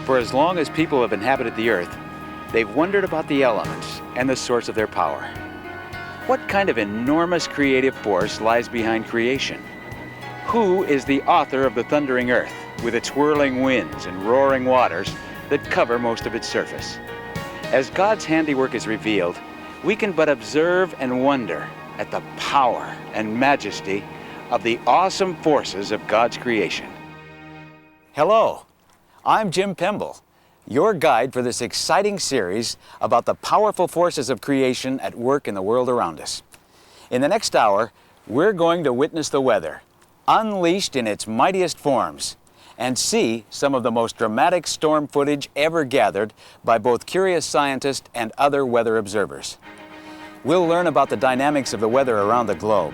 For as long as people have inhabited the earth, they've wondered about the elements and the source of their power. What kind of enormous creative force lies behind creation? Who is the author of the thundering earth, with its whirling winds and roaring waters that cover most of its surface? As God's handiwork is revealed, we can but observe and wonder at the power and majesty of the awesome forces of God's creation. Hello, I'm Jim Pemble, your guide for this exciting series about the powerful forces of creation at work in the world around us. In the next hour, we're going to witness the weather, unleashed in its mightiest forms, and see some of the most dramatic storm footage ever gathered by both curious scientists and other weather observers. We'll learn about the dynamics of the weather around the globe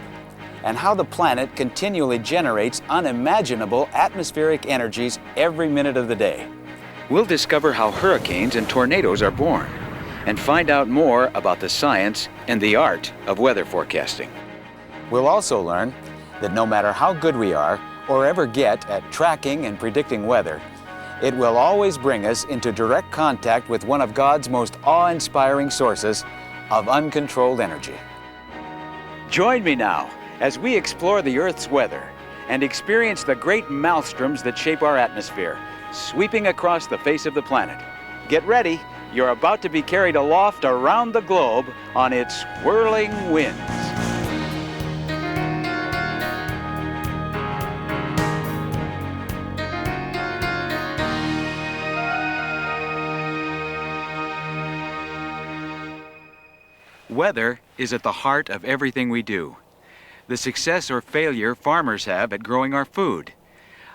and how the planet continually generates unimaginable atmospheric energies every minute of the day. We'll discover how hurricanes and tornadoes are born and find out more about the science and the art of weather forecasting. We'll also learn that no matter how good we are or ever get at tracking and predicting weather, it will always bring us into direct contact with one of God's most awe-inspiring sources of uncontrolled energy. Join me now as we explore the Earth's weather and experience the great maelstroms that shape our atmosphere, sweeping across the face of the planet. Get ready, you're about to be carried aloft around the globe on its whirling winds. Weather is at the heart of everything we do. The success or failure farmers have at growing our food,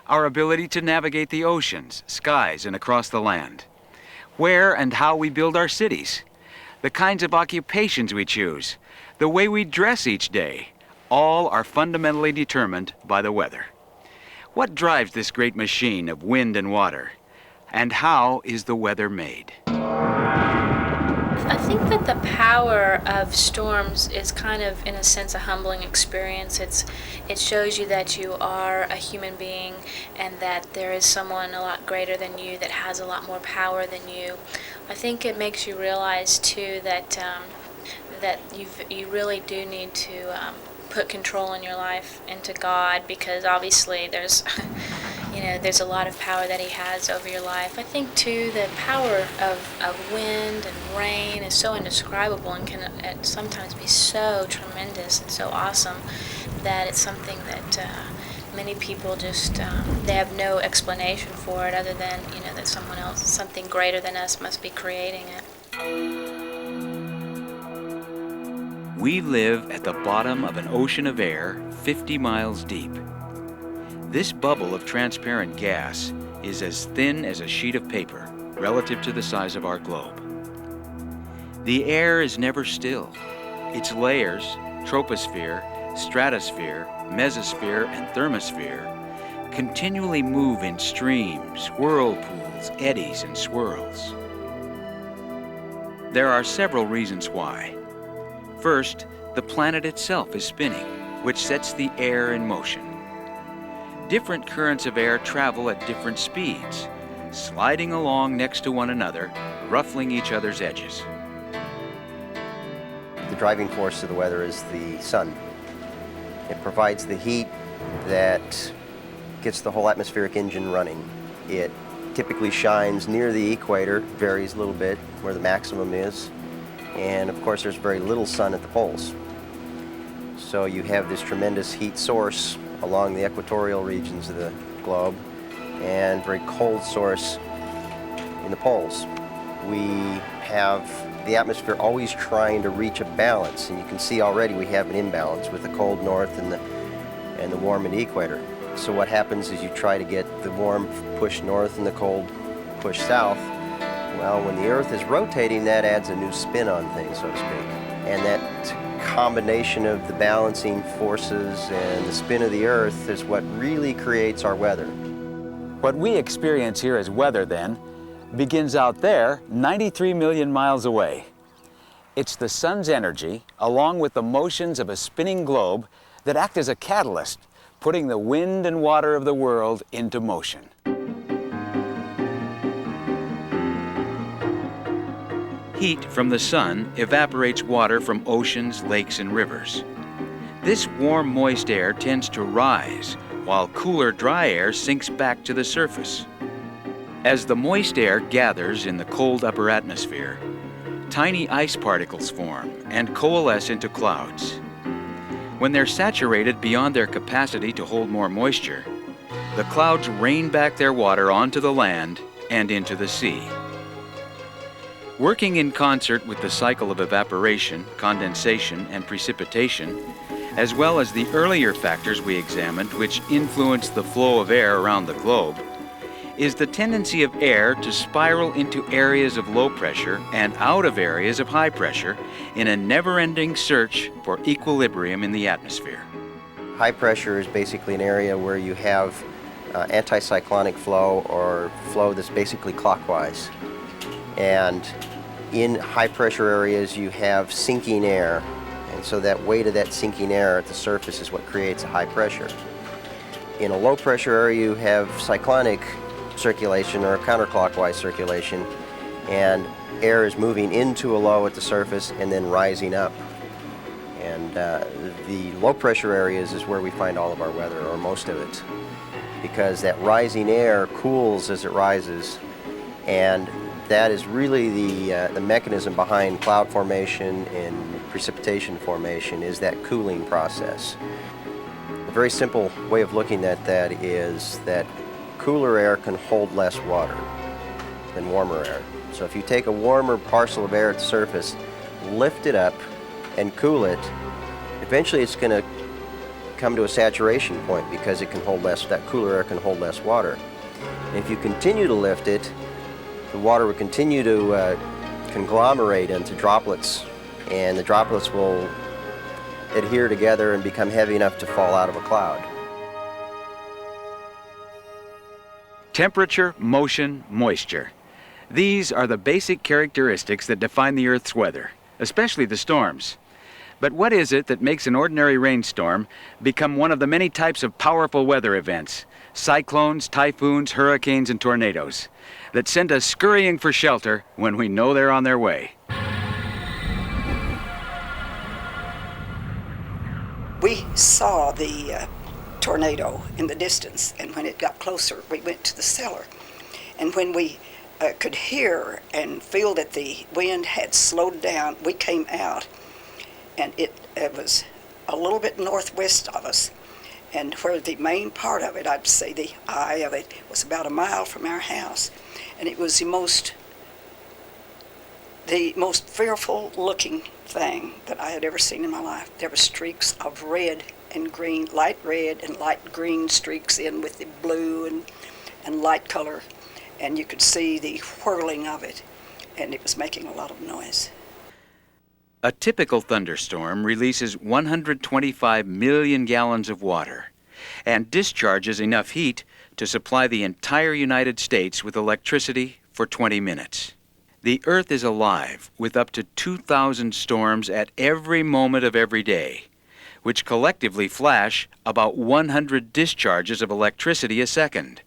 our ability to navigate the oceans, skies, and across the land, where and how we build our cities, the kinds of occupations we choose, the way we dress each day, all are fundamentally determined by the weather. What drives this great machine of wind and water? And how is the weather made? I think that the power of storms is kind of, in a sense, a humbling experience. It shows you that you are a human being and that there is someone a lot greater than you that has a lot more power than you. I think it makes you realize, too, that you really do need to put control in your life into God, because obviously there's there's a lot of power that He has over your life. I think, too, the power of wind and rain is so indescribable and can sometimes be so tremendous and so awesome that it's something that many people just, they have no explanation for it other than, that someone else, something greater than us must be creating it. We live at the bottom of an ocean of air 50 miles deep. This bubble of transparent gas is as thin as a sheet of paper relative to the size of our globe. The air is never still. Its layers, troposphere, stratosphere, mesosphere, and thermosphere, continually move in streams, whirlpools, eddies, and swirls. There are several reasons why. First, the planet itself is spinning, which sets the air in motion. Different currents of air travel at different speeds, sliding along next to one another, ruffling each other's edges. The driving force of the weather is the sun. It provides the heat that gets the whole atmospheric engine running. It typically shines near the equator, varies a little bit where the maximum is, and of course there's very little sun at the poles. So you have this tremendous heat source along the equatorial regions of the globe and very cold source in the poles. We have the atmosphere always trying to reach a balance, and you can see already we have an imbalance with the cold north and the warm at the equator. So what happens is you try to get the warm pushed north and the cold pushed south. Well, when the Earth is rotating, that adds a new spin on things, so to speak. And that combination of the balancing forces and the spin of the Earth is what really creates our weather. What we experience here as weather, then, begins out there 93 million miles away. It's the sun's energy, along with the motions of a spinning globe, that act as a catalyst, putting the wind and water of the world into motion. Heat from the sun evaporates water from oceans, lakes, and rivers. This warm, moist air tends to rise, while cooler, dry air sinks back to the surface. As the moist air gathers in the cold upper atmosphere, tiny ice particles form and coalesce into clouds. When they're saturated beyond their capacity to hold more moisture, the clouds rain back their water onto the land and into the sea. Working in concert with the cycle of evaporation, condensation, and precipitation, as well as the earlier factors we examined which influence the flow of air around the globe, is the tendency of air to spiral into areas of low pressure and out of areas of high pressure in a never-ending search for equilibrium in the atmosphere. High pressure is basically an area where you have anticyclonic flow, or flow that's basically clockwise. And in high pressure areas you have sinking air, and so that weight of that sinking air at the surface is what creates a high pressure. In a low pressure area you have cyclonic circulation or counterclockwise circulation, and air is moving into a low at the surface and then rising up. And the low pressure areas is where we find all of our weather, or most of it, because that rising air cools as it rises, and that is really the mechanism behind cloud formation and precipitation formation, is that cooling process. A very simple way of looking at that is that cooler air can hold less water than warmer air. So if you take a warmer parcel of air at the surface, lift it up and cool it, eventually it's going to come to a saturation point because it can hold less, that cooler air can hold less water. And if you continue to lift it, the water will continue to conglomerate into droplets, and the droplets will adhere together and become heavy enough to fall out of a cloud. Temperature, motion, moisture. These are the basic characteristics that define the Earth's weather, especially the storms. But what is it that makes an ordinary rainstorm become one of the many types of powerful weather events, cyclones, typhoons, hurricanes, and tornadoes, that send us scurrying for shelter when we know they're on their way? We saw the tornado in the distance, and when it got closer, we went to the cellar. And when we could hear and feel that the wind had slowed down, we came out, and it was a little bit northwest of us, and where the main part of it, I'd say the eye of it, was about a mile from our house, and it was the most fearful looking thing that I had ever seen in my life. There were streaks of red and green, light red and light green streaks in with the blue and light color, and you could see the whirling of it, and it was making a lot of noise. A typical thunderstorm releases 125 million gallons of water and discharges enough heat to supply the entire United States with electricity for 20 minutes. The Earth is alive with up to 2,000 storms at every moment of every day, which collectively flash about 100 discharges of electricity a second.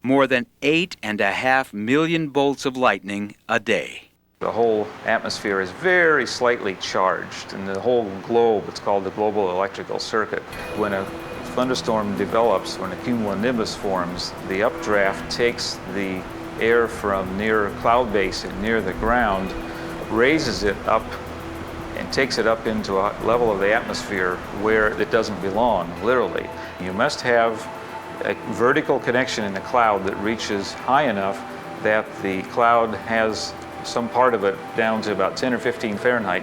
More than 8.5 million bolts of lightning a day. The whole atmosphere is very slightly charged, and the whole globe, it's called the global electrical circuit. When a thunderstorm develops, when a cumulonimbus forms, the updraft takes the air from near cloud base and near the ground, raises it up and takes it up into a level of the atmosphere where it doesn't belong, literally. You must have a vertical connection in the cloud that reaches high enough that the cloud has some part of it down to about 10 or 15 Fahrenheit.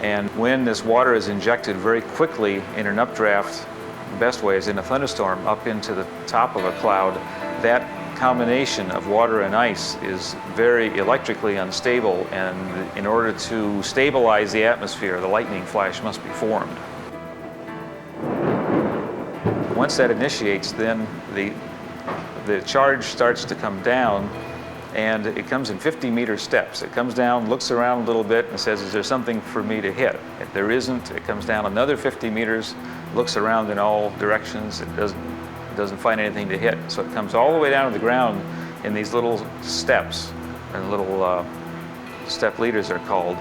And when this water is injected very quickly in an updraft, the best way is in a thunderstorm, up into the top of a cloud, that combination of water and ice is very electrically unstable, and in order to stabilize the atmosphere, the lightning flash must be formed. Once that initiates, then the charge starts to come down, and it comes in 50-meter steps. It comes down, looks around a little bit, and says, is there something for me to hit? If there isn't, it comes down another 50 meters, looks around in all directions, it doesn't find anything to hit. So it comes all the way down to the ground in these little steps and little step leaders are called.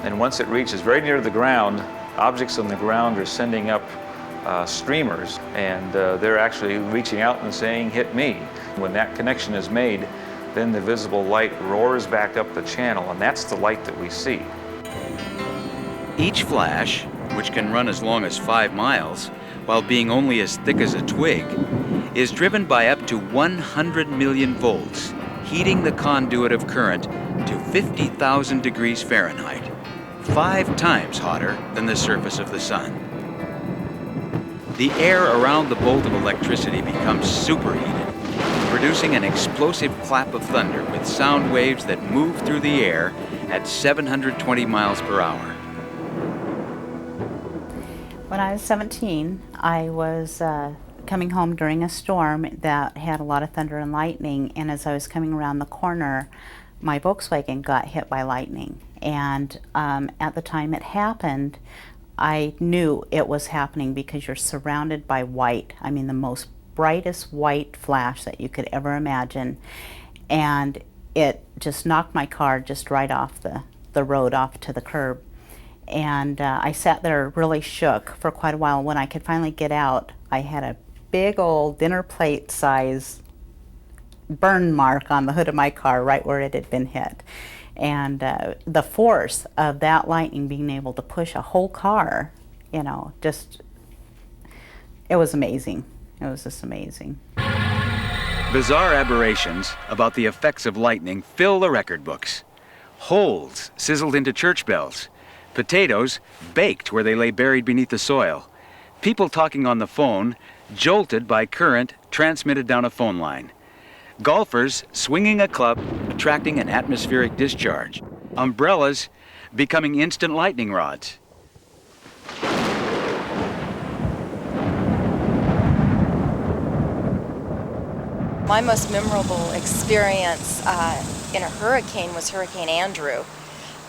And once it reaches very near the ground, objects on the ground are sending up streamers, and they're actually reaching out and saying, "Hit me." When that connection is made, then the visible light roars back up the channel, and that's the light that we see. Each flash, which can run as long as 5 miles, while being only as thick as a twig, is driven by up to 100 million volts, heating the conduit of current to 50,000 degrees Fahrenheit, 5 times hotter than the surface of the sun. The air around the bolt of electricity becomes superheated, producing an explosive clap of thunder with sound waves that move through the air at 720 miles per hour. When I was 17, I was coming home during a storm that had a lot of thunder and lightning, and as I was coming around the corner, my Volkswagen got hit by lightning. And at the time it happened, I knew it was happening because you're surrounded by white. I mean, the most brightest white flash that you could ever imagine. And it just knocked my car just right off the road, off to the curb. And I sat there really shook for quite a while. When I could finally get out, I had a big old dinner plate size burn mark on the hood of my car right where it had been hit. And the force of that lightning being able to push a whole car, you know, just, it was amazing. It was just amazing. Bizarre aberrations about the effects of lightning fill the record books. Holes sizzled into church bells. Potatoes baked where they lay buried beneath the soil. People talking on the phone, jolted by current transmitted down a phone line. Golfers swinging a club, attracting an atmospheric discharge. Umbrellas becoming instant lightning rods. My most memorable experience in a hurricane was Hurricane Andrew.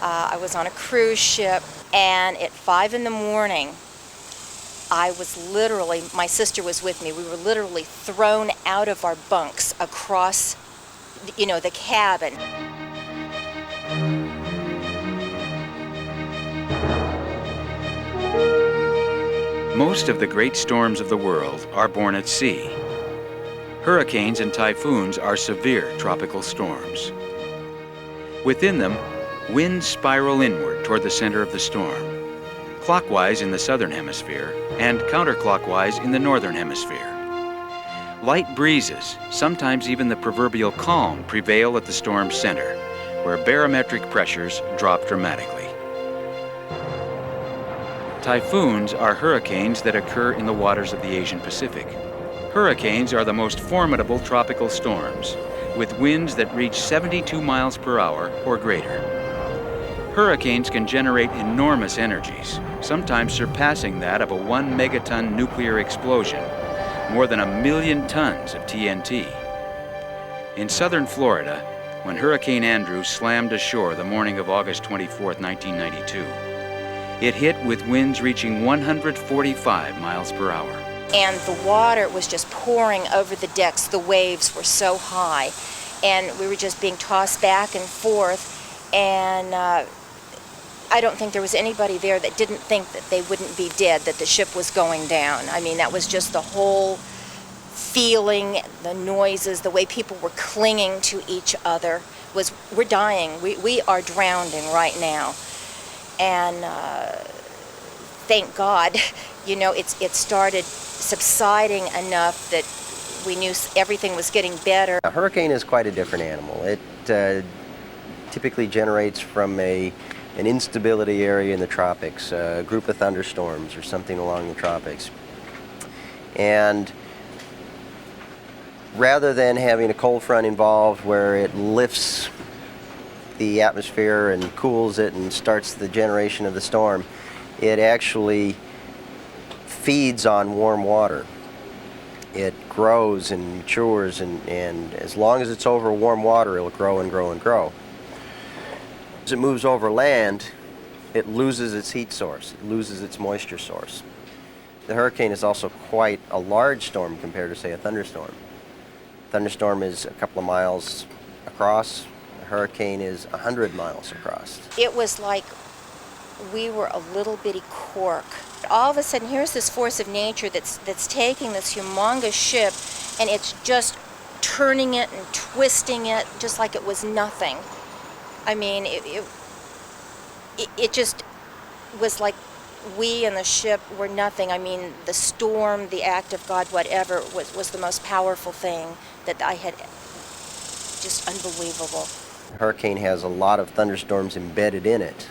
I was on a cruise ship, and at 5 in the morning, I was literally, my sister was with me, we were literally thrown out of our bunks across, you know, the cabin. Most of the great storms of the world are born at sea. Hurricanes and typhoons are severe tropical storms. Within them, winds spiral inward toward the center of the storm, clockwise in the southern hemisphere and counterclockwise in the northern hemisphere. Light breezes, sometimes even the proverbial calm, prevail at the storm's center, where barometric pressures drop dramatically. Typhoons are hurricanes that occur in the waters of the Asian Pacific. Hurricanes are the most formidable tropical storms, with winds that reach 72 miles per hour or greater. Hurricanes can generate enormous energies, sometimes surpassing that of a 1 megaton nuclear explosion, more than 1 million tons of TNT. In southern Florida, when Hurricane Andrew slammed ashore the morning of August 24, 1992, it hit with winds reaching 145 miles per hour. And the water was just pouring over the decks. The waves were so high, and we were just being tossed back and forth, and I don't think there was anybody there that didn't think that they wouldn't be dead, that the ship was going down. I mean, that was just the whole feeling, the noises, the way people were clinging to each other was, we're dying, we are drowning right now. And thank God, you know, it started subsiding enough that we knew everything was getting better. A hurricane is quite a different animal. It typically generates from an instability area in the tropics, a group of thunderstorms or something along the tropics. And rather than having a cold front involved where it lifts the atmosphere and cools it and starts the generation of the storm, it actually feeds on warm water. It grows and matures, and as long as it's over warm water, it'll grow and grow and grow. As it moves over land, it loses its heat source, it loses its moisture source. The hurricane is also quite a large storm compared to, say, a thunderstorm. Thunderstorm is a couple of miles across, A hurricane is 100 miles across. It was like we were a little bitty cork. All of a sudden, here's this force of nature that's taking this humongous ship, and it's just turning it and twisting it just like it was nothing. I mean, it just was like we and the ship were nothing. I mean, the storm, the act of God, whatever, was the most powerful thing that I had. Just unbelievable. The hurricane has a lot of thunderstorms embedded in it,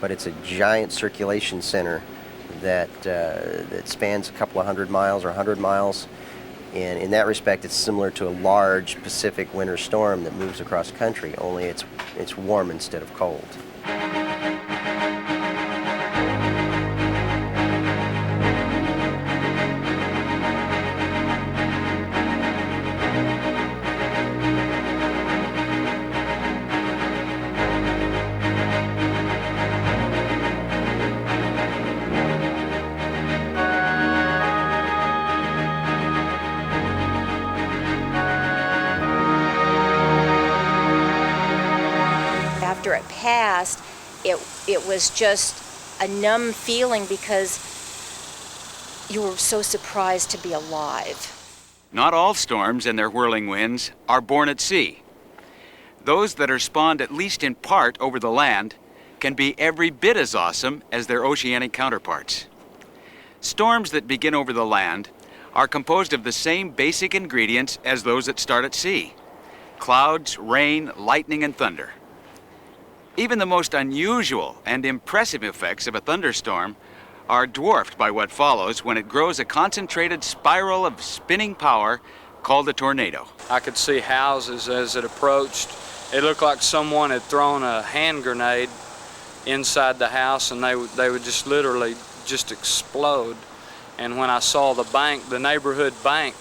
but it's a giant circulation center that spans a couple of 100 miles or 100 miles. And in that respect, it's similar to a large Pacific winter storm that moves across country, only it's warm instead of cold. After it passed, it was just a numb feeling because you were so surprised to be alive. Not all storms and their whirling winds are born at sea. Those that are spawned at least in part over the land can be every bit as awesome as their oceanic counterparts. Storms that begin over the land are composed of the same basic ingredients as those that start at sea: clouds, rain, lightning, and thunder. Even the most unusual and impressive effects of a thunderstorm are dwarfed by what follows when it grows a concentrated spiral of spinning power called a tornado. I could see houses as it approached. It looked like someone had thrown a hand grenade inside the house, and they would just literally just explode. And when I saw the bank, the neighborhood bank,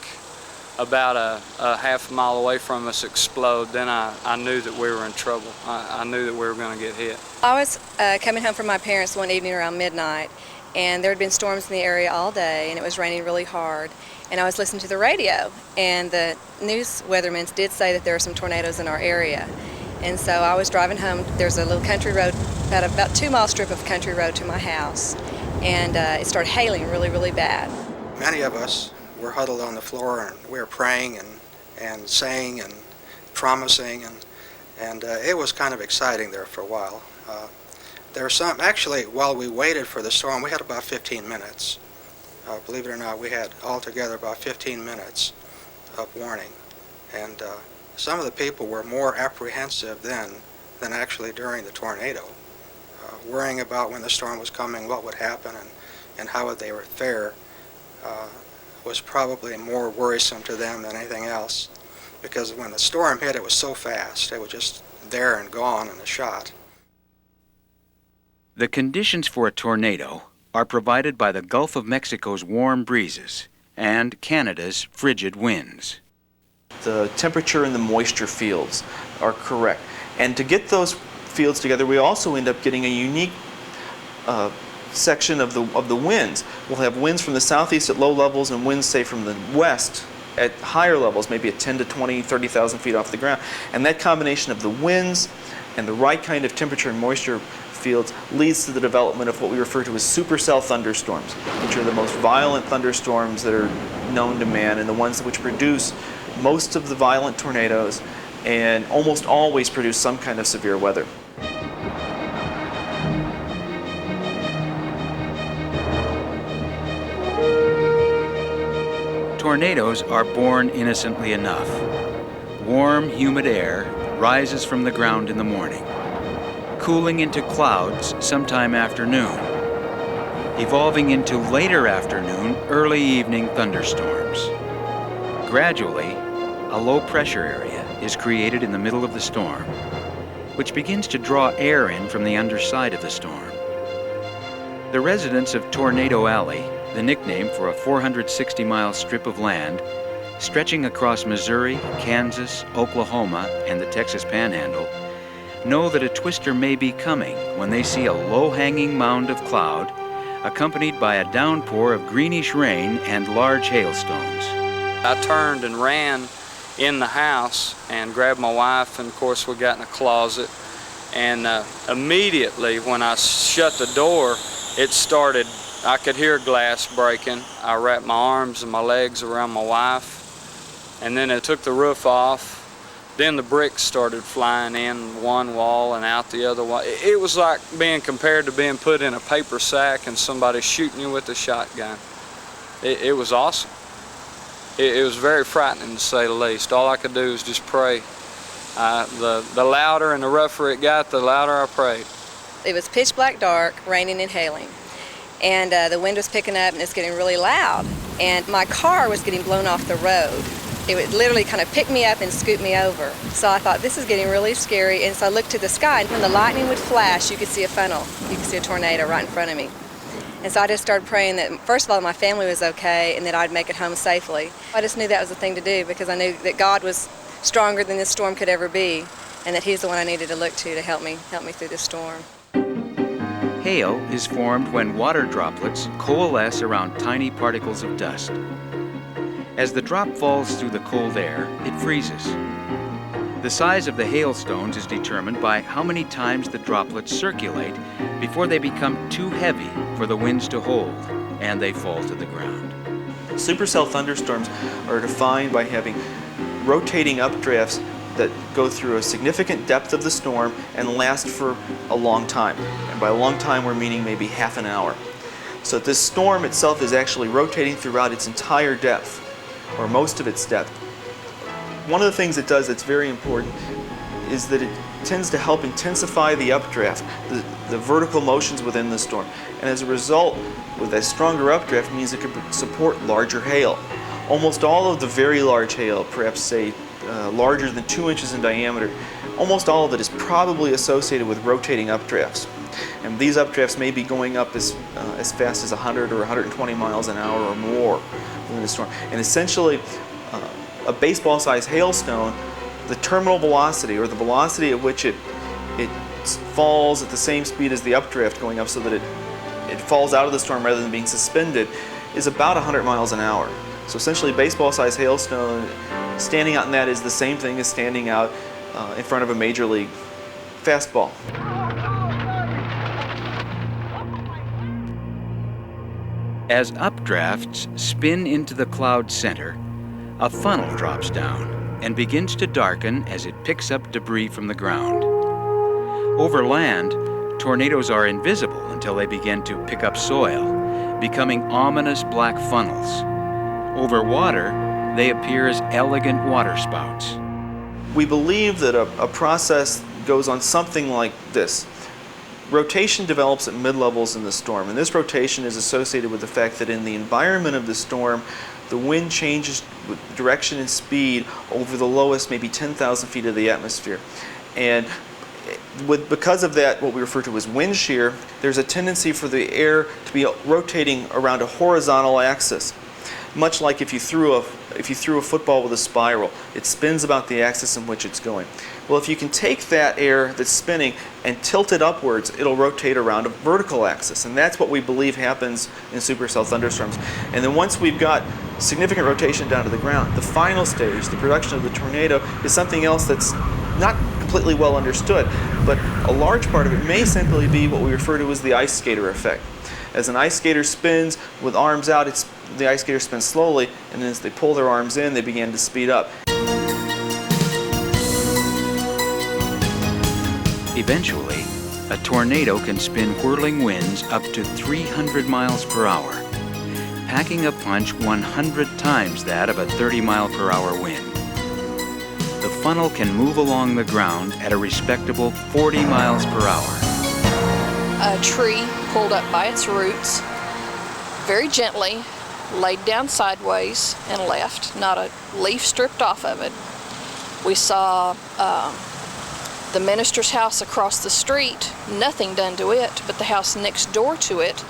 about a half mile away from us explode, then I knew that we were in trouble. I knew that we were going to get hit. I was coming home from my parents one evening around midnight, and there had been storms in the area all day, and it was raining really hard. And I was listening to the radio, and the news weathermen did say that there were some tornadoes in our area. And so I was driving home. There's a little country road, about 2 mile strip of country road to my house, and it started hailing really, really bad. Many of us were huddled on the floor, and we were praying and saying and promising, and it was kind of exciting there for a while. There were some, actually, while we waited for the storm, we had about 15 minutes. Believe it or not, we had altogether about 15 minutes of warning, and some of the people were more apprehensive then than actually during the tornado, worrying about when the storm was coming, what would happen, and how would they fare. Was probably more worrisome to them than anything else, because when the storm hit, it was so fast. It was just there and gone in a shot. The conditions for a tornado are provided by the Gulf of Mexico's warm breezes and Canada's frigid winds. The temperature and the moisture fields are correct. And to get those fields together, we also end up getting a unique section of the winds. We'll have winds from the southeast at low levels and winds, say, from the west at higher levels, maybe at 10 to 20, 30,000 feet off the ground. And that combination of the winds and the right kind of temperature and moisture fields leads to the development of what we refer to as supercell thunderstorms, which are the most violent thunderstorms that are known to man, and the ones which produce most of the violent tornadoes and almost always produce some kind of severe weather. Tornadoes are born innocently enough. Warm, humid air rises from the ground in the morning, cooling into clouds sometime after noon, evolving into later afternoon, early evening thunderstorms. Gradually, a low-pressure area is created in the middle of the storm, which begins to draw air in from the underside of the storm. The residents of Tornado Alley, the nickname for a 460-mile strip of land stretching across Missouri, Kansas, Oklahoma, and the Texas Panhandle, know that a twister may be coming when they see a low-hanging mound of cloud accompanied by a downpour of greenish rain and large hailstones. I turned and ran in the house and grabbed my wife, and of course we got in the closet. And immediately when I shut the door, it started, I could hear glass breaking. I wrapped my arms and my legs around my wife, and then it took the roof off. Then the bricks started flying in one wall and out the other wall. It was like being compared to being put in a paper sack and somebody shooting you with a shotgun. It was awesome. It was very frightening, to say the least. All I could do was just pray. The louder and the rougher it got, the louder I prayed. It was pitch black dark, raining and hailing. And the wind was picking up and it's getting really loud. And my car was getting blown off the road. It would literally kind of pick me up and scoot me over. So I thought, this is getting really scary. And so I looked to the sky, and when the lightning would flash, you could see a funnel. You could see a tornado right in front of me. And so I just started praying that, first of all, my family was okay and that I'd make it home safely. I just knew that was the thing to do, because I knew that God was stronger than this storm could ever be, and that He's the one I needed to look to help me through this storm. Hail is formed when water droplets coalesce around tiny particles of dust. As the drop falls through the cold air, it freezes. The size of the hailstones is determined by how many times the droplets circulate before they become too heavy for the winds to hold, and they fall to the ground. Supercell thunderstorms are defined by having rotating updrafts that go through a significant depth of the storm and last for a long time. And by a long time, we're meaning maybe half an hour. So this storm itself is actually rotating throughout its entire depth, or most of its depth. One of the things it does that's very important is that it tends to help intensify the updraft, the vertical motions within the storm. And as a result, with a stronger updraft, means it can support larger hail. Almost all of the very large hail, perhaps say larger than 2 inches in diameter, almost all of it is probably associated with rotating updrafts. And these updrafts may be going up as fast as 100 or 120 miles an hour or more within the storm. And essentially, a baseball-sized hailstone, the terminal velocity, or the velocity at which it falls at the same speed as the updraft going up, so that it falls out of the storm rather than being suspended, is about 100 miles an hour. So essentially, baseball-sized hailstone, standing out in that is the same thing as standing out in front of a major league fastball. As updrafts spin into the cloud center, a funnel drops down and begins to darken as it picks up debris from the ground. Over land, tornadoes are invisible until they begin to pick up soil, becoming ominous black funnels. Over water, they appear as elegant waterspouts. We believe that a process goes on something like this. Rotation develops at mid-levels in the storm, and this rotation is associated with the fact that in the environment of the storm, the wind changes with direction and speed over the lowest, maybe 10,000 feet of the atmosphere. And because of that, what we refer to as wind shear, there's a tendency for the air to be rotating around a horizontal axis. Much like if you threw a football with a spiral, it spins about the axis in which it's going. Well, if you can take that air that's spinning and tilt it upwards, it'll rotate around a vertical axis, and that's what we believe happens in supercell thunderstorms. And then once we've got significant rotation down to the ground, the final stage, the production of the tornado, is something else that's not completely well understood, but a large part of it may simply be what we refer to as the ice skater effect. As an ice skater spins with arms out, the ice skater spins slowly, and as they pull their arms in, they begin to speed up. Eventually, a tornado can spin whirling winds up to 300 miles per hour, packing a punch 100 times that of a 30-mile-per-hour wind. The funnel can move along the ground at a respectable 40 miles per hour. A tree pulled up by its roots, very gently, laid down sideways and left, not a leaf stripped off of it. We saw the minister's house across the street, nothing done to it, but the house next door to it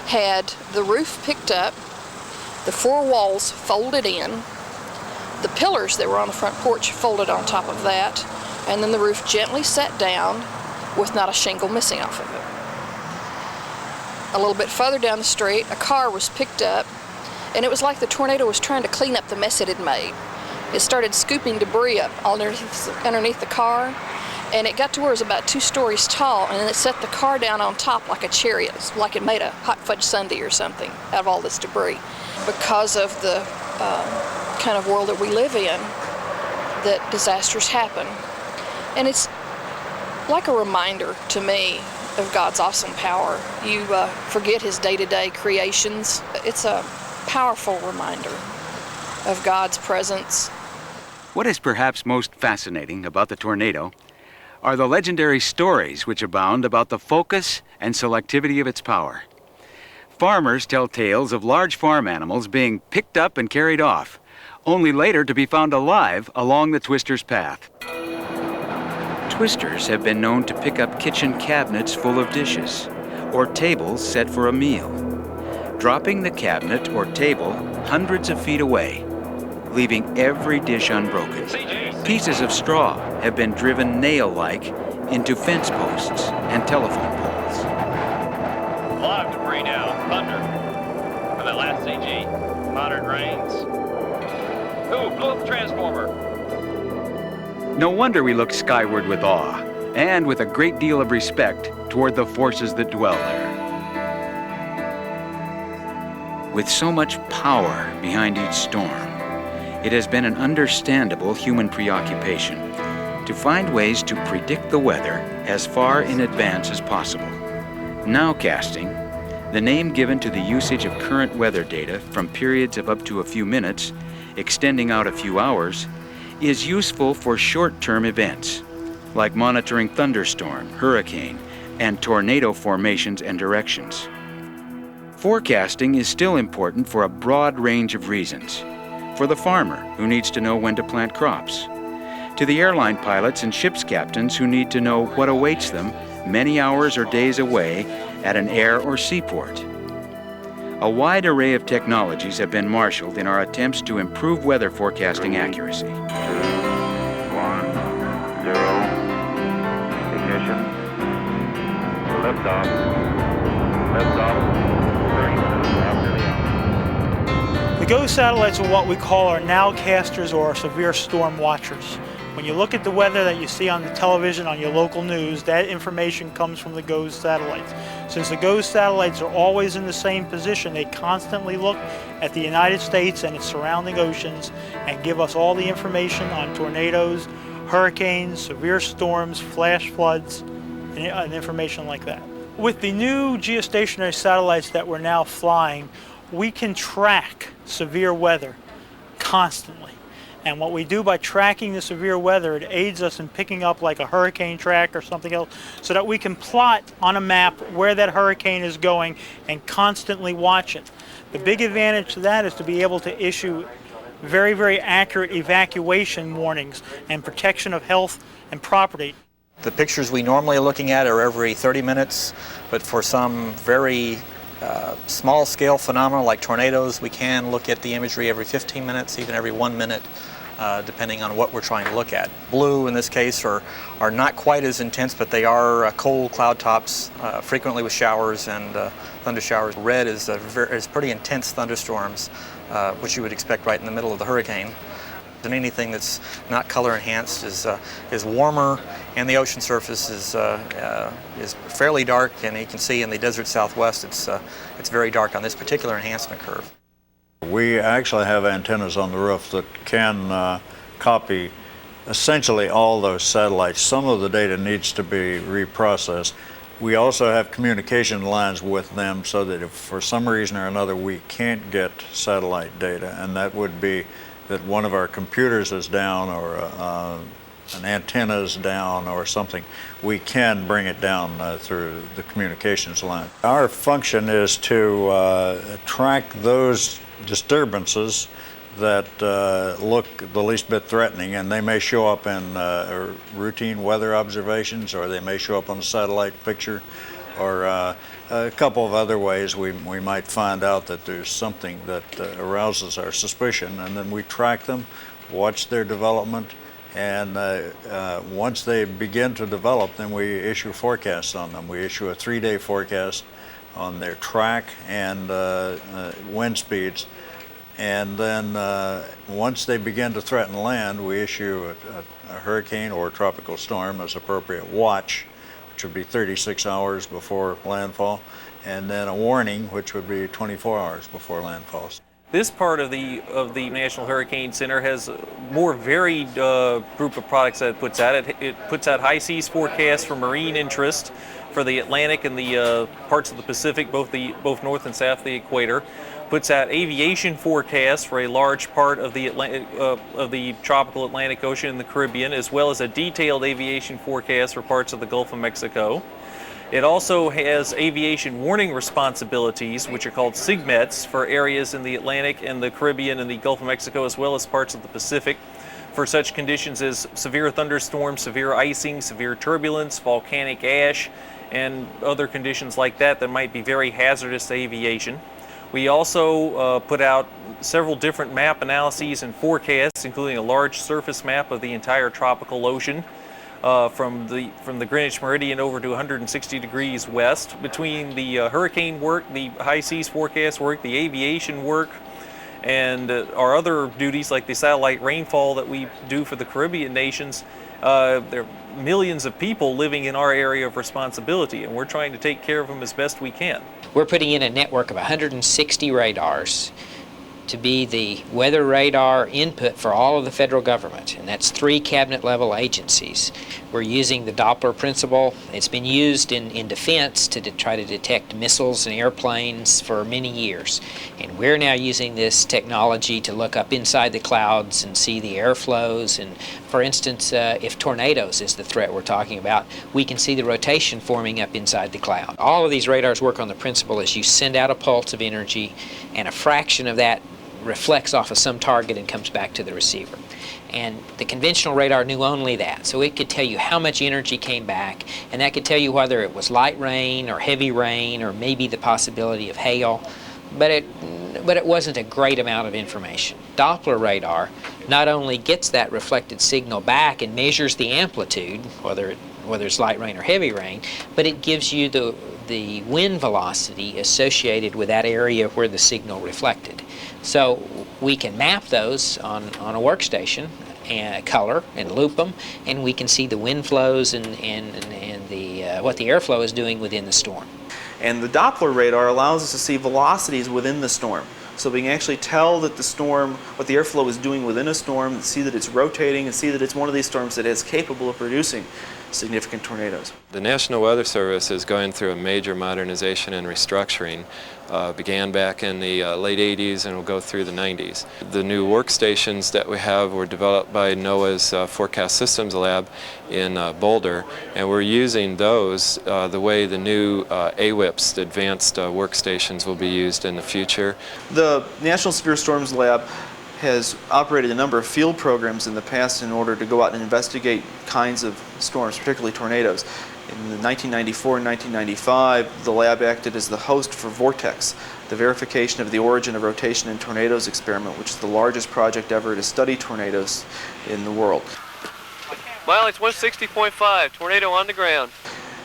had the roof picked up, the four walls folded in, the pillars that were on the front porch folded on top of that, and then the roof gently set down with not a shingle missing off of it. A little bit further down the street, a car was picked up, and it was like the tornado was trying to clean up the mess it had made. it started scooping debris up underneath the car, and it got to where it was about 2 stories tall, and then it set the car down on top like a chariot, like it made a hot fudge sundae or something out of all this debris. Because of the kind of world that we live in, that disasters happen. And it's like a reminder to me of God's awesome power. You forget his day-to-day creations. It's a powerful reminder of God's presence. What is perhaps most fascinating about the tornado are the legendary stories which abound about the focus and selectivity of its power. Farmers tell tales of large farm animals being picked up and carried off, only later to be found alive along the twister's path. Twisters have been known to pick up kitchen cabinets full of dishes, or tables set for a meal, dropping the cabinet or table hundreds of feet away, leaving every dish unbroken. Pieces of straw have been driven nail-like into fence posts and telephone poles. A lot of debris now. Thunder. For that last CG. Moderate rains. Ooh, blew up the transformer. No wonder we look skyward with awe, and with a great deal of respect toward the forces that dwell there. With so much power behind each storm, it has been an understandable human preoccupation to find ways to predict the weather as far in advance as possible. Nowcasting, the name given to the usage of current weather data from periods of up to a few minutes, extending out a few hours, is useful for short-term events, like monitoring thunderstorm, hurricane, and tornado formations and directions. Forecasting is still important for a broad range of reasons. For the farmer, who needs to know when to plant crops, to the airline pilots and ship's captains who need to know what awaits them many hours or days away at an air or seaport. A wide array of technologies have been marshaled in our attempts to improve weather forecasting accuracy. 2, 1, 0, ignition, liftoff, 30 minutes after the hour. The GOES satellites are what we call our nowcasters or our severe storm watchers. When you look at the weather that you see on the television, on your local news, that information comes from the GOES satellites. Since the GOES satellites are always in the same position, they constantly look at the United States and its surrounding oceans and give us all the information on tornadoes, hurricanes, severe storms, flash floods, and information like that. With the new geostationary satellites that we're now flying, we can track severe weather constantly. And what we do by tracking the severe weather, it aids us in picking up like a hurricane track or something else, so that we can plot on a map where that hurricane is going and constantly watch it. The big advantage to that is to be able to issue very, very accurate evacuation warnings and protection of health and property. The pictures we normally are looking at are every 30 minutes, but for some very small-scale phenomena like tornadoes, we can look at the imagery every 15 minutes, even every 1 minute, depending on what we're trying to look at. Blue, in this case, are not quite as intense, but they are cold cloud tops, frequently with showers and thunder showers. Red is pretty intense thunderstorms, which you would expect right in the middle of the hurricane. And anything that's not color enhanced is warmer, and the ocean surface is fairly dark. And you can see in the desert Southwest, it's very dark on this particular enhancement curve. We actually have antennas on the roof that can copy essentially all those satellites. Some of the data needs to be reprocessed. We also have communication lines with them so that if for some reason or another we can't get satellite data, and that would be that one of our computers is down or an antenna is down or something, we can bring it down through the communications line. Our function is to track those disturbances that look the least bit threatening, and they may show up in routine weather observations, or they may show up on a satellite picture, or a couple of other ways we might find out that there's something that arouses our suspicion, and then we track them, watch their development, and once they begin to develop, then we issue forecasts on them. We issue a 3-day forecast on their track and wind speeds, And then once they begin to threaten land, we issue a hurricane or a tropical storm as appropriate watch, which would be 36 hours before landfall, and then a warning, which would be 24 hours before landfall. This part of the National Hurricane Center has a more varied group of products that it puts out. It puts out high seas forecasts for marine interest for the Atlantic and the parts of the Pacific, both north and south of the equator. Puts out aviation forecasts for a large part of the tropical Atlantic Ocean and the Caribbean, as well as a detailed aviation forecast for parts of the Gulf of Mexico. It also has aviation warning responsibilities, which are called SIGMETs, for areas in the Atlantic and the Caribbean and the Gulf of Mexico, as well as parts of the Pacific, for such conditions as severe thunderstorms, severe icing, severe turbulence, volcanic ash, and other conditions like that that might be very hazardous to aviation. We also put out several different map analyses and forecasts, including a large surface map of the entire tropical ocean, from the Greenwich Meridian over to 160 degrees west. Between the hurricane work, the high seas forecast work, the aviation work, and our other duties like the satellite rainfall that we do for the Caribbean nations, there are millions of people living in our area of responsibility, and we're trying to take care of them as best we can. We're putting in a network of 160 radars to be the weather radar input for all of the federal government, and that's 3 cabinet-level agencies. We're using the Doppler principle. It's been used in defense to try to detect missiles and airplanes for many years, and we're now using this technology to look up inside the clouds and see the airflows. And for instance, if tornadoes is the threat we're talking about, we can see the rotation forming up inside the cloud. All of these radars work on the principle as you send out a pulse of energy, and a fraction of that reflects off of some target and comes back to the receiver. And the conventional radar knew only that, so it could tell you how much energy came back, and that could tell you whether it was light rain or heavy rain or maybe the possibility of hail, but it wasn't a great amount of information. Doppler radar not only gets that reflected signal back and measures the amplitude, whether it's light rain or heavy rain, but it gives you the wind velocity associated with that area where the signal reflected. So we can map those on a workstation and color and loop them, and we can see the wind flows and what the airflow is doing within the storm. And the Doppler radar allows us to see velocities within the storm. So we can actually tell that the storm, what the airflow is doing within a storm, see that it's rotating, and see that it's one of these storms that is capable of producing significant tornadoes. The National Weather Service is going through a major modernization and restructuring. Began back in the late 80s and will go through the 90s. The new workstations that we have were developed by NOAA's Forecast Systems Lab in Boulder, and we're using those the way the new AWIPS, the advanced workstations, will be used in the future. The National Severe Storms Lab has operated a number of field programs in the past in order to go out and investigate kinds of storms, particularly tornadoes. In 1994 and 1995, the lab acted as the host for Vortex, the verification of the origin of rotation in tornadoes experiment, which is the largest project ever to study tornadoes in the world. Well, it's 160.5, tornado on the ground.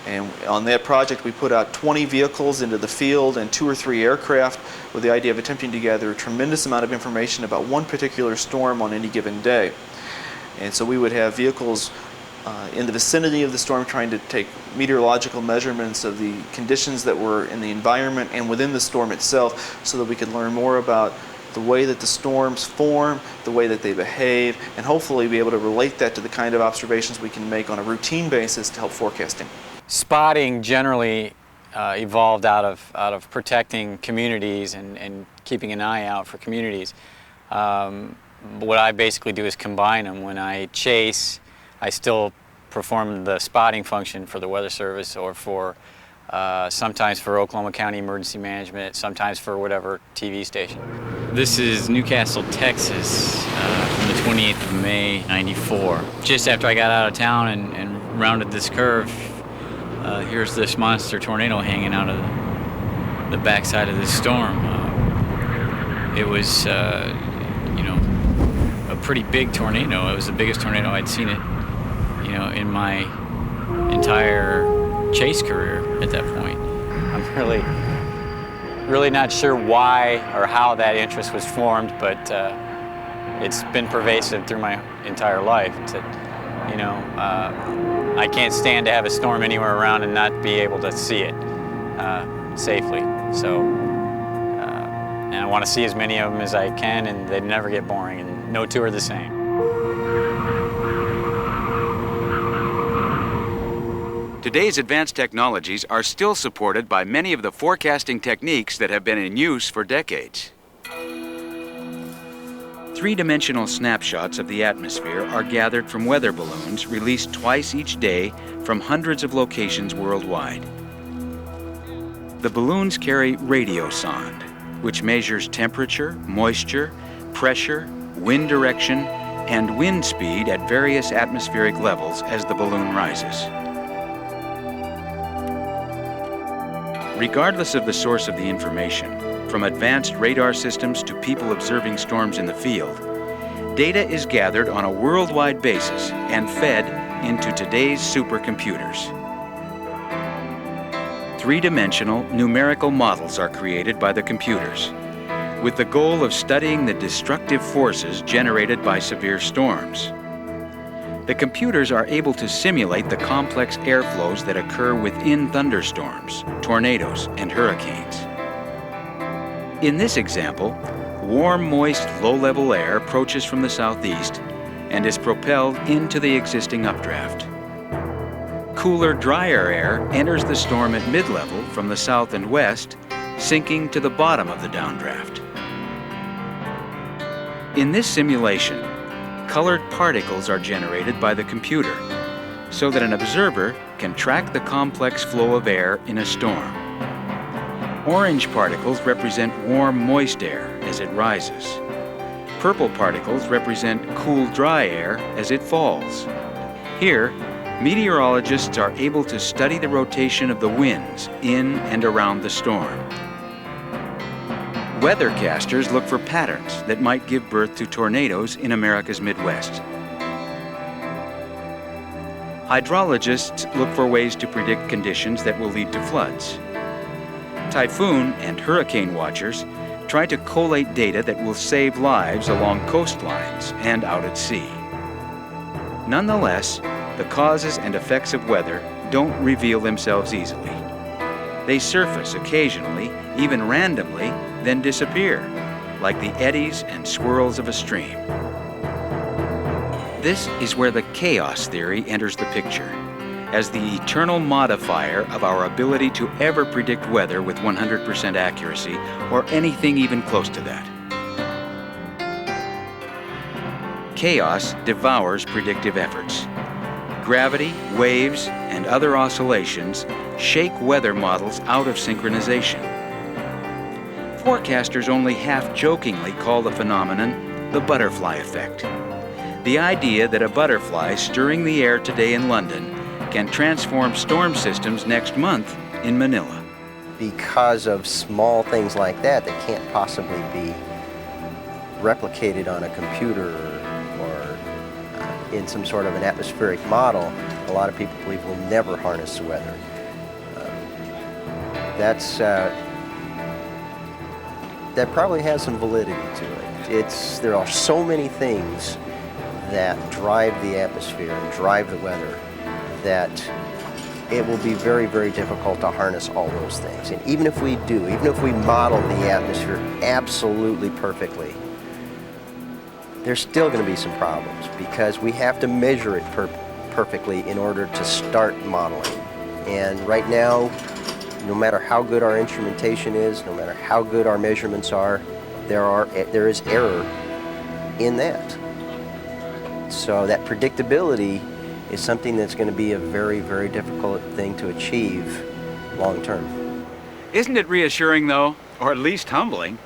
And on that project, we put out 20 vehicles into the field and 2 or 3 aircraft with the idea of attempting to gather a tremendous amount of information about one particular storm on any given day. And so we would have vehicles in the vicinity of the storm trying to take meteorological measurements of the conditions that were in the environment and within the storm itself, so that we could learn more about the way that the storms form, the way that they behave, and hopefully be able to relate that to the kind of observations we can make on a routine basis to help forecasting. Spotting generally evolved out of protecting communities and keeping an eye out for communities. What I basically do is combine them. When I chase, I still perform the spotting function for the Weather Service, or for sometimes for Oklahoma County Emergency Management, sometimes for whatever TV station. This is Newcastle, Texas, from the 28th of May, '94. Just after I got out of town and rounded this curve, here's this monster tornado hanging out of the backside of this storm. It was, you know, a pretty big tornado. It was the biggest tornado I'd seen it, you know, in my entire chase career at that point. I'm really not sure why or how that interest was formed, but it's been pervasive through my entire life. It's that, you know, I can't stand to have a storm anywhere around and not be able to see it safely. So, and I want to see as many of them as I can, and they never get boring, and no two are the same. Today's advanced technologies are still supported by many of the forecasting techniques that have been in use for decades. Three-dimensional snapshots of the atmosphere are gathered from weather balloons released twice each day from hundreds of locations worldwide. The balloons carry radiosonde, which measures temperature, moisture, pressure, wind direction, and wind speed at various atmospheric levels as the balloon rises. Regardless of the source of the information, from advanced radar systems to people observing storms in the field, data is gathered on a worldwide basis and fed into today's supercomputers. Three-dimensional numerical models are created by the computers, with the goal of studying the destructive forces generated by severe storms. The computers are able to simulate the complex airflows that occur within thunderstorms, tornadoes, and hurricanes. In this example, warm, moist, low-level air approaches from the southeast and is propelled into the existing updraft. Cooler, drier air enters the storm at mid-level from the south and west, sinking to the bottom of the downdraft. In this simulation, colored particles are generated by the computer so that an observer can track the complex flow of air in a storm. Orange particles represent warm, moist air as it rises. Purple particles represent cool, dry air as it falls. Here, meteorologists are able to study the rotation of the winds in and around the storm. Weathercasters look for patterns that might give birth to tornadoes in America's Midwest. Hydrologists look for ways to predict conditions that will lead to floods. Typhoon and hurricane watchers try to collate data that will save lives along coastlines and out at sea. Nonetheless, the causes and effects of weather don't reveal themselves easily. They surface occasionally, even randomly, then disappear, like the eddies and swirls of a stream. This is where the chaos theory enters the picture, as the eternal modifier of our ability to ever predict weather with 100% accuracy, or anything even close to that. Chaos devours predictive efforts. Gravity, waves, and other oscillations shake weather models out of synchronization. Forecasters only half-jokingly call the phenomenon the butterfly effect. The idea that a butterfly stirring the air today in London can transform storm systems next month in Manila. Because of small things like that that can't possibly be replicated on a computer or in some sort of an atmospheric model, a lot of people believe we'll never harness the weather. That probably has some validity to it. There are so many things that drive the atmosphere and drive the weather that it will be very, very difficult to harness all those things. And even if we do, even if we model the atmosphere absolutely perfectly, there's still going to be some problems because we have to measure it perfectly in order to start modeling. And right now, no matter how good our instrumentation is, no matter how good our measurements are, there is error in that. So that predictability is something that's going to be a very, very difficult thing to achieve long term. Isn't it reassuring, though, or at least humbling,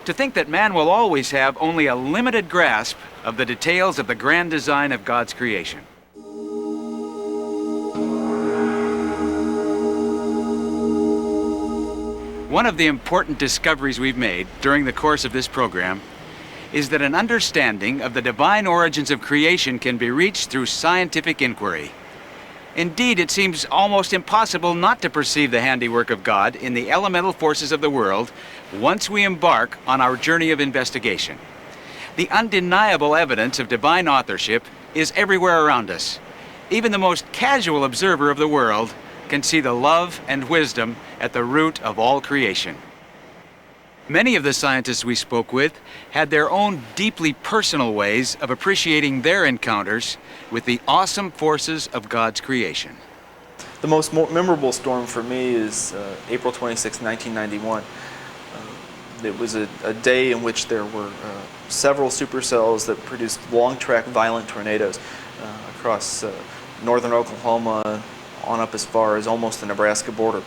to think that man will always have only a limited grasp of the details of the grand design of God's creation? One of the important discoveries we've made during the course of this program is that an understanding of the divine origins of creation can be reached through scientific inquiry. Indeed, it seems almost impossible not to perceive the handiwork of God in the elemental forces of the world once we embark on our journey of investigation. The undeniable evidence of divine authorship is everywhere around us. Even the most casual observer of the world can see the love and wisdom at the root of all creation. Many of the scientists we spoke with had their own deeply personal ways of appreciating their encounters with the awesome forces of God's creation. The most memorable storm for me is April 26, 1991. It was a day in which there were several supercells that produced long-track violent tornadoes across northern Oklahoma on up as far as almost the Nebraska border.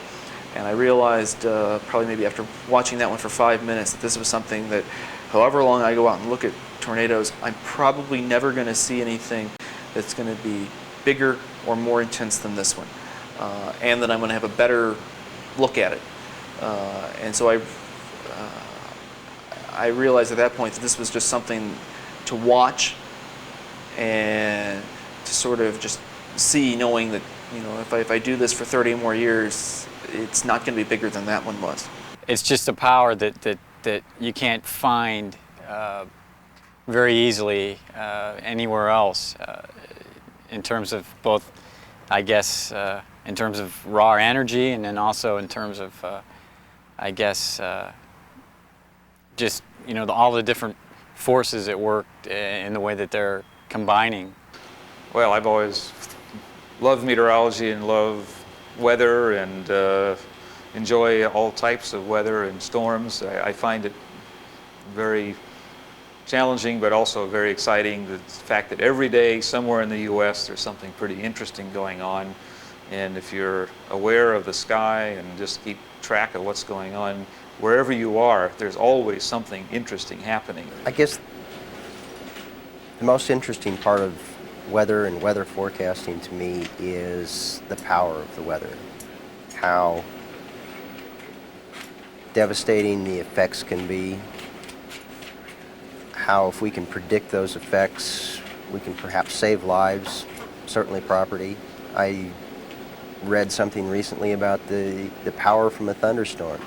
And I realized, probably maybe after watching that one for 5 minutes, that this was something that, however long I go out and look at tornadoes, I'm probably never going to see anything that's going to be bigger or more intense than this one. And that I'm going to have a better look at it. And so I realized at that point that this was just something to watch and to sort of just see, knowing that, you know, if I do this for 30 more years, it's not going to be bigger than that one was. It's just a power that you can't find very easily anywhere else in terms of both, I guess, in terms of raw energy, and then also in terms of, I guess, just, you know, all the different forces at work in the way that they're combining. Well, I've always loved meteorology and love weather and enjoy all types of weather and storms. I find it very challenging, but also very exciting, the fact that every day somewhere in the U.S. there's something pretty interesting going on. And if you're aware of the sky and just keep track of what's going on, wherever you are, there's always something interesting happening. I guess the most interesting part of weather and weather forecasting to me is the power of the weather. How devastating the effects can be. How if we can predict those effects, we can perhaps save lives, certainly property. I read something recently about the power from a thunderstorm.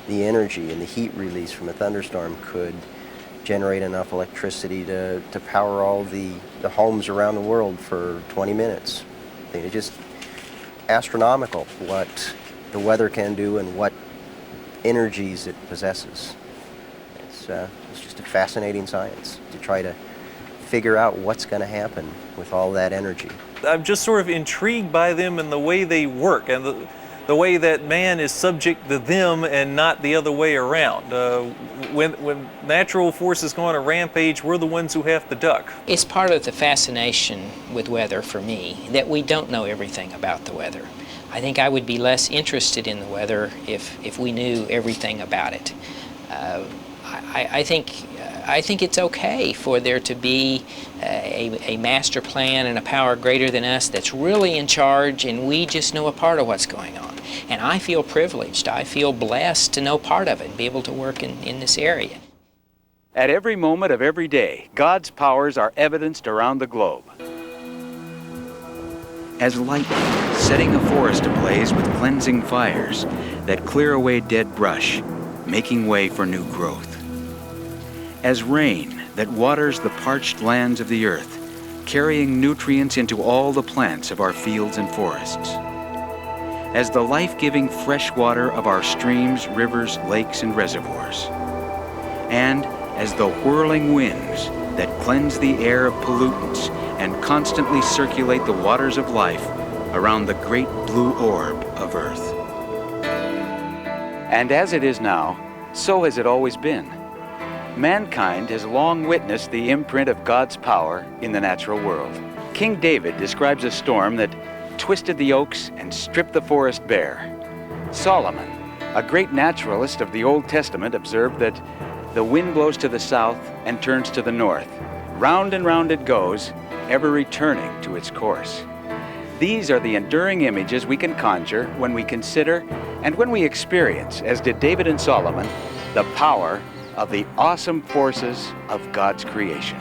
The energy and the heat release from a thunderstorm could generate enough electricity to power all the homes around the world for 20 minutes. I think it's just astronomical what the weather can do and what energies it possesses. It's just a fascinating science to try to figure out what's going to happen with all that energy. I'm just sort of intrigued by them and the way they work, and the way that man is subject to them and not the other way around. When natural forces go on a rampage, we're the ones who have to duck. It's part of the fascination with weather for me that we don't know everything about the weather. I think I would be less interested in the weather if we knew everything about it. I think it's okay for there to be a master plan and a power greater than us that's really in charge, and we just know a part of what's going on. And I feel privileged. I feel blessed to know part of it and be able to work in this area. At every moment of every day, God's powers are evidenced around the globe. As lightning setting a forest ablaze with cleansing fires that clear away dead brush, making way for new growth. As rain that waters the parched lands of the earth, carrying nutrients into all the plants of our fields and forests. As the life-giving fresh water of our streams, rivers, lakes, and reservoirs. And as the whirling winds that cleanse the air of pollutants and constantly circulate the waters of life around the great blue orb of Earth. And as it is now, so has it always been. Mankind has long witnessed the imprint of God's power in the natural world. King David describes a storm that twisted the oaks and stripped the forest bare. Solomon, a great naturalist of the Old Testament, observed that the wind blows to the south and turns to the north. Round and round it goes, ever returning to its course. These are the enduring images we can conjure when we consider and when we experience, as did David and Solomon, the power of the awesome forces of God's creation.